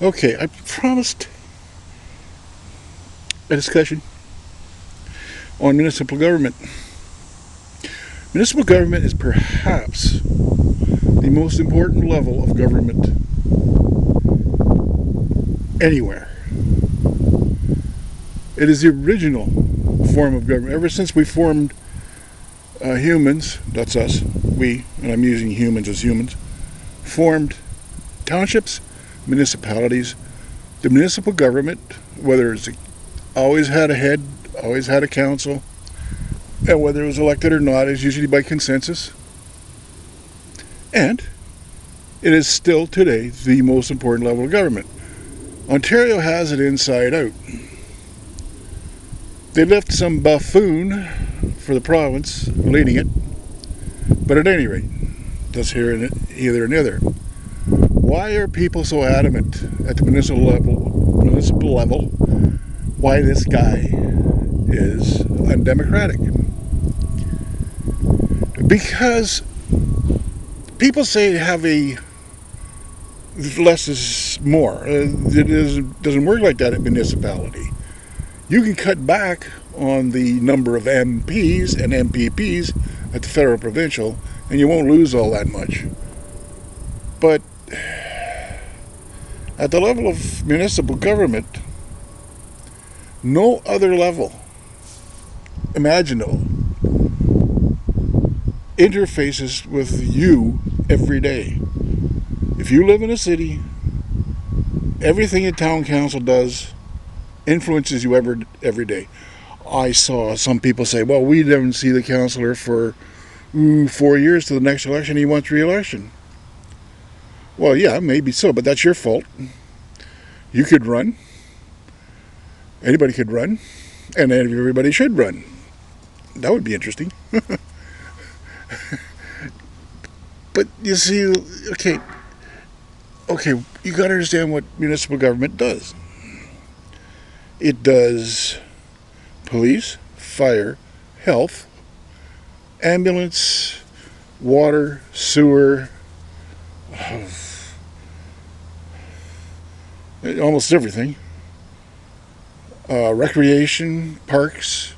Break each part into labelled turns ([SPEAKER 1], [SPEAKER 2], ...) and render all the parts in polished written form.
[SPEAKER 1] Okay, I promised a discussion on municipal government. Municipal government is perhaps the most important level of government anywhere. It is the original form of government. Ever since we formed humans, that's us, we, and I'm using humans as humans, formed townships, municipalities, the municipal government, whether it's always had a head, always had a council, and whether it was elected or not is usually by consensus. And it is still today the most important level of government. Ontario has it inside out. They left some buffoon for the province leading it, but at any rate, that's here and either and neither. Why are people so adamant at the municipal level why this guy is undemocratic? Because people say have a less is more. It doesn't work like that at municipality. You can cut back on the number of MPs and MPPs at the federal provincial, and you won't lose all that much. But at the level of municipal government, no other level imaginable interfaces with you every day. If you live in a city, everything a town council does influences you every day. I saw some people say, well, we didn't see the councillor for 4 years to the next election. He wants re-election. Well, yeah, maybe so, but that's your fault. You could run. Anybody could run. And everybody should run. That would be interesting. But you see, okay, you got to understand what municipal government does. It does police, fire, health, ambulance, water, sewer, almost everything. Recreation, parks,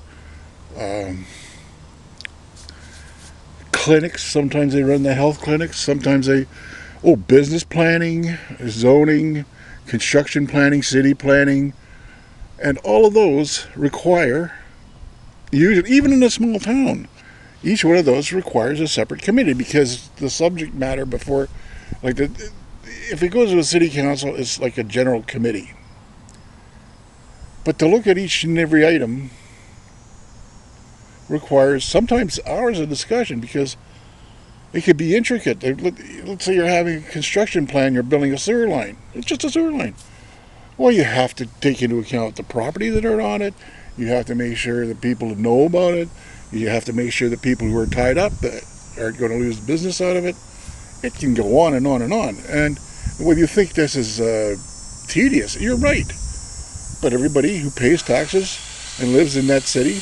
[SPEAKER 1] clinics. Sometimes they run the health clinics. Sometimes business planning, zoning, construction planning, city planning. And all of those require, usually, even in a small town, each one of those requires a separate committee because the subject matter before, if it goes to a city council, it's like a general committee. But to look at each and every item requires sometimes hours of discussion because it could be intricate. Let's say you're having a construction plan, you're building a sewer line. It's just a sewer line. Well, you have to take into account the property that are on it. You have to make sure that people know about it. You have to make sure that people who are tied up aren't going to lose business out of it. It can go on and on and on. And when you think this is tedious, you're right. But everybody who pays taxes and lives in that city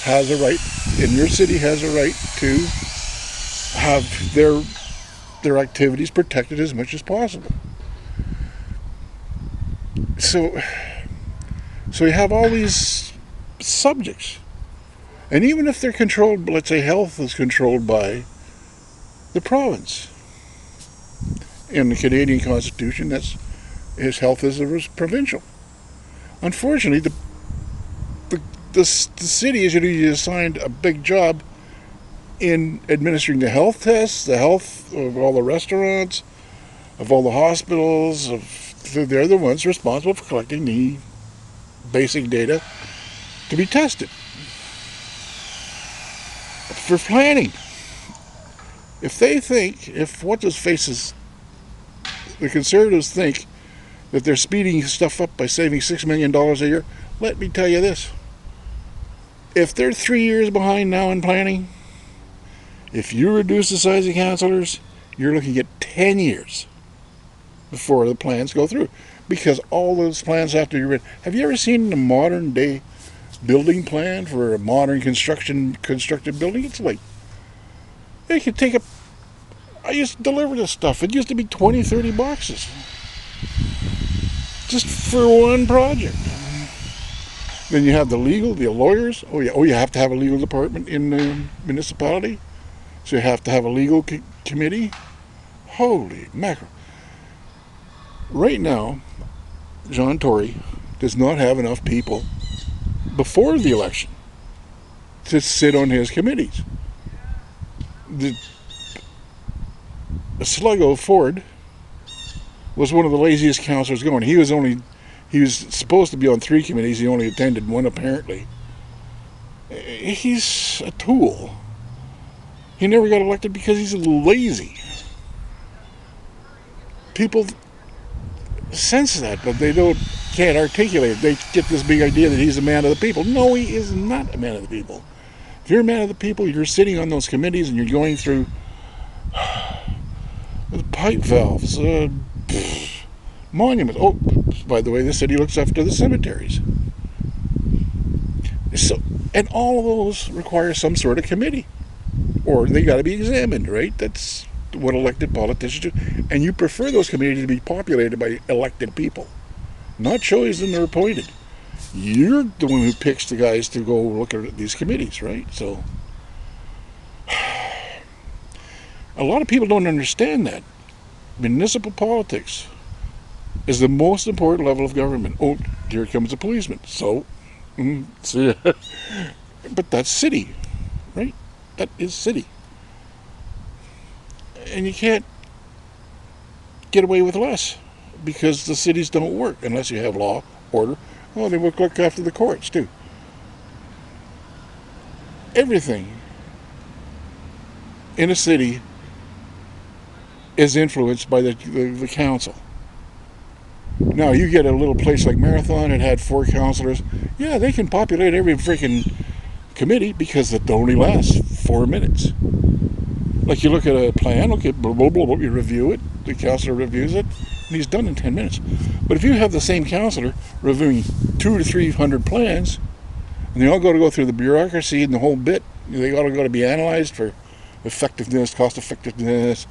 [SPEAKER 1] has a right, and your city has a right to have their activities protected as much as possible. So you have all these subjects. And even if they're controlled, let's say health is controlled by the province. In the Canadian Constitution, health is provincial. Unfortunately, the city is usually assigned a big job in administering the health tests, the health of all the restaurants, of all the hospitals. They're the ones responsible for collecting the basic data to be tested. For planning, if the Conservatives think that they're speeding stuff up by saving $6 million a year, let me tell you this. If they're 3 years behind now in planning, if you reduce the size of councillors, you're looking at 10 years before the plans go through. Because all those plans have to be written. Have you ever seen a modern day building plan for a modern constructed building? It's like, they could take I used to deliver this stuff. It used to be 20, 30 boxes. just for one project. Then you have the legal, the lawyers. Oh, yeah. Oh, you have to have a legal department in the municipality. So you have to have a legal committee. Holy mackerel. Right now, John Tory does not have enough people before the election to sit on his committees. The Sluggo Ford was one of the laziest councillors going. He was supposed to be on 3 committees. He only attended 1 apparently. He's a tool. He never got elected because he's lazy. People sense that, but they can't articulate it. They get this big idea that he's a man of the people. No, he is not a man of the people. If you're a man of the people, you're sitting on those committees and you're going through the pipe valves, monuments. Oh, by the way, the city looks after the cemeteries. So, and all of those require some sort of committee, or they got to be examined, right? That's what elected politicians do. And you prefer those committees to be populated by elected people, not chosen or appointed. You're the one who picks the guys to go look at these committees, right? So a lot of people don't understand that. Municipal politics is the most important level of government. Oh, here comes a policeman. So, see, but that's city, right? That is city. And you can't get away with less because the cities don't work unless you have law, order. Well, they look after the courts too. Everything in a city is influenced by the council. Now, you get a little place like Marathon, it had 4 councillors. Yeah, they can populate every freaking committee because it only lasts 4 minutes. Like you look at a plan, okay, blah, blah, blah, blah, you review it, the councillor reviews it, and he's done in 10 minutes. But if you have the same councillor reviewing 200 to 300 plans, and they all got to go through the bureaucracy and the whole bit, they all got to be analyzed for effectiveness, cost effectiveness.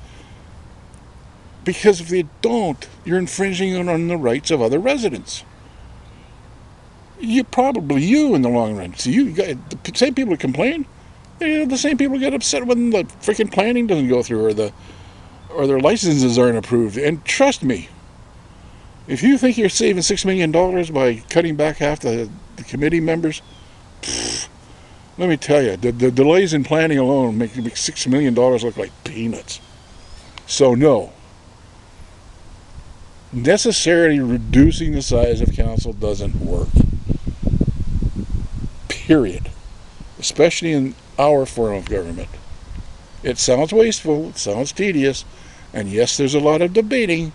[SPEAKER 1] Because if they don't, you're infringing on the rights of other residents. You in the long run. So you got the same people who complain. They're the same people who get upset when the freaking planning doesn't go through or their licenses aren't approved. And trust me, if you think you're saving $6 million by cutting back half the committee members, let me tell you, the delays in planning alone make $6 million look like peanuts. So no. Necessarily reducing the size of council doesn't work. Period. Especially in our form of government. It sounds wasteful, it sounds tedious, and yes, there's a lot of debating.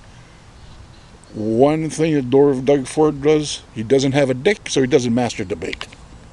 [SPEAKER 1] One thing that Doug Ford does, he doesn't have a dick, so he doesn't master debate.